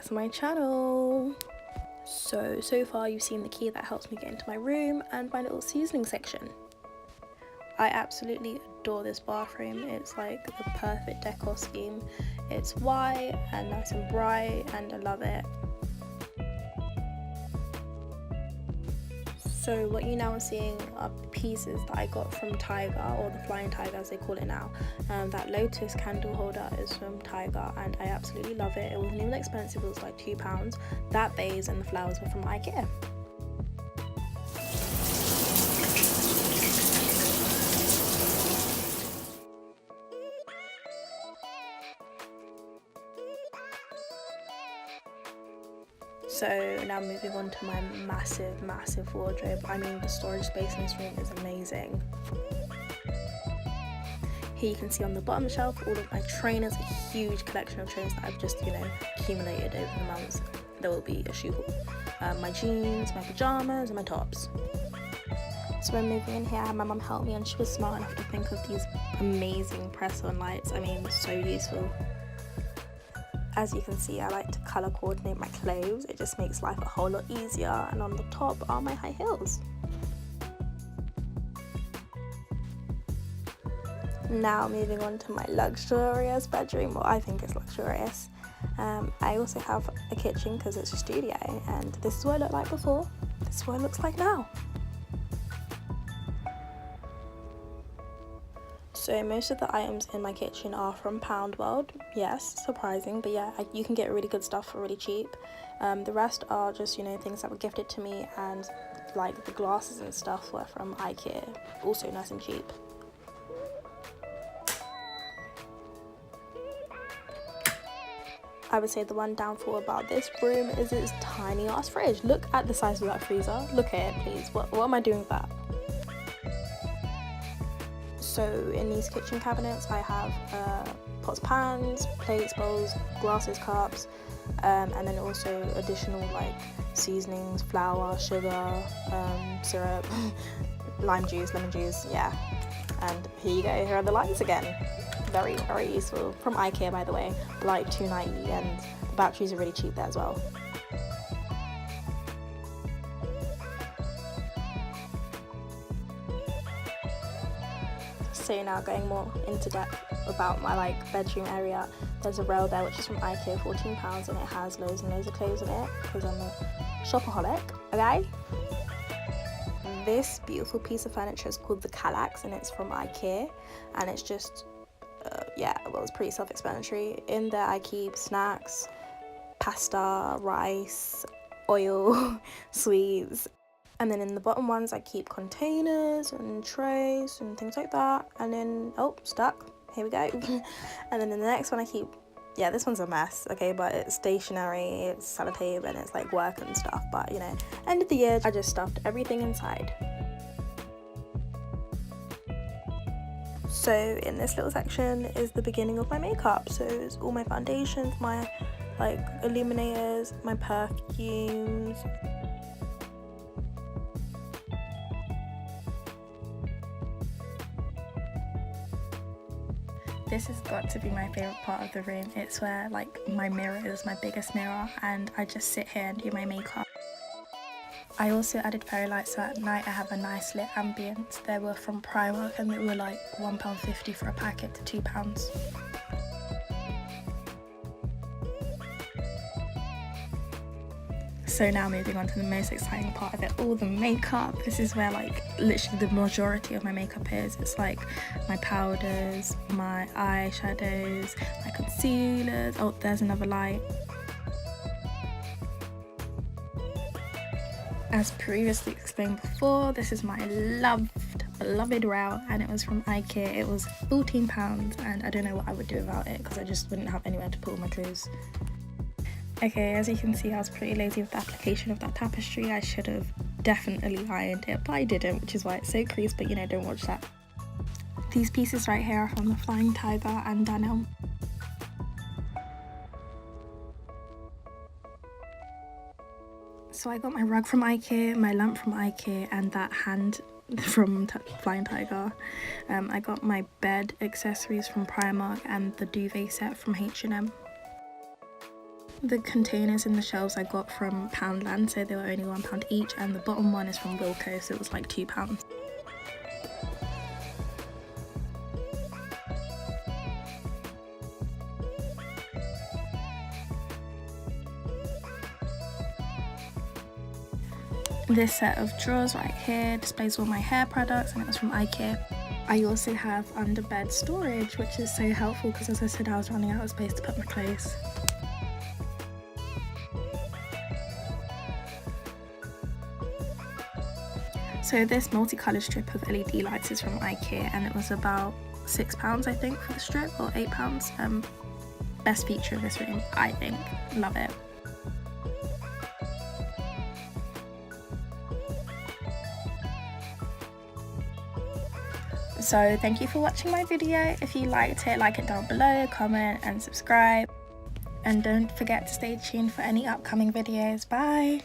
to my channel. So far you've seen the key that helps me get into my room and my little seasoning section. I absolutely adore this bathroom. It's like the perfect decor scheme. It's white and nice and bright and I love it. So what you now are seeing are pieces that I got from Tiger, or the Flying Tiger as they call it now. That lotus candle holder is from Tiger and I absolutely love it. It wasn't even expensive, it was like £2. That vase and the flowers were from IKEA. So now moving on to my massive wardrobe. I mean, the storage space in this room is amazing. Here you can see on the bottom shelf all of my trainers, a huge collection of trainers that I've just, accumulated over the months. There will be a shoe haul. My jeans, my pajamas and my tops. So when moving in here, I had my mum help me and she was smart enough to think of these amazing press-on lights. I mean, so useful. As you can see, I like to colour coordinate my clothes. It just makes life a whole lot easier. And on the top are my high heels. Now moving on to my luxurious bedroom. Well, I think it's luxurious. I also have a kitchen because it's a studio, and this is what it looked like before. This is what it looks like now. So most of the items in my kitchen are from Pound World. Yes, surprising, but yeah, you can get really good stuff for really cheap. The rest are just, things that were gifted to me, and like the glasses and stuff were from IKEA, also nice and cheap. I would say the one downfall about this room is its tiny ass fridge. Look at the size of that freezer. Look at it, please. What am I doing with that? So in these kitchen cabinets I have pots, pans, plates, bowls, glasses, cups, and then also additional like seasonings, flour, sugar, syrup, lime juice, lemon juice, yeah. And here you go, here are the lights again. Very useful, from IKEA by the way, like $2.90, and the batteries are really cheap there as well. So now going more into depth about my bedroom area, there's a rail there which is from IKEA, £14, and it has loads and loads of clothes in it because I'm a shopaholic, okay? This beautiful piece of furniture is called the Kallax and it's from IKEA, and it's just, it's pretty self-explanatory. In there I keep snacks, pasta, rice, oil, sweets. And then in the bottom ones I keep containers and trays and things like that. And then, stuck, here we go. And then in the next one I keep, this one's a mess, okay, but it's stationery, it's sellotape and it's like work and stuff. But end of the year I just stuffed everything inside. So in this little section is the beginning of my makeup. So it's all my foundations, my illuminators, my perfumes. This has got to be my favourite part of the room. It's where my mirror is, my biggest mirror, and I just sit here and do my makeup. I also added fairy lights so at night I have a nice lit ambience. They were from Primark and they were like £1.50 for a packet to £2. So now moving on to the most exciting part of it all, the makeup. This is where literally the majority of my makeup is. It's my powders, my eyeshadows, my concealers. Oh, there's another light. As previously explained before, this is my beloved route and it was from IKEA. It was £14 and I don't know what I would do without it because I just wouldn't have anywhere to put all my clothes. Okay, as you can see, I was pretty lazy with the application of that tapestry. I should have definitely ironed it, but I didn't, which is why it's so creased, but don't watch that. These pieces right here are from the Flying Tiger and Daniel. So I got my rug from IKEA, my lamp from IKEA, and that hand from Flying Tiger. I got my bed accessories from Primark and the duvet set from H&M. The containers in the shelves I got from Poundland, so they were only £1 each, and the bottom one is from Wilko, so it was like £2. This set of drawers right here displays all my hair products, and it was from IKEA. I also have under bed storage, which is so helpful because, as I said, I was running out of space to put my clothes. So this multicolour strip of LED lights is from IKEA, and it was about £6 I think for the strip, or £8. Best feature of this room, I think. Love it. So thank you for watching my video. If you liked it, like it down below, comment and subscribe. And don't forget to stay tuned for any upcoming videos. Bye!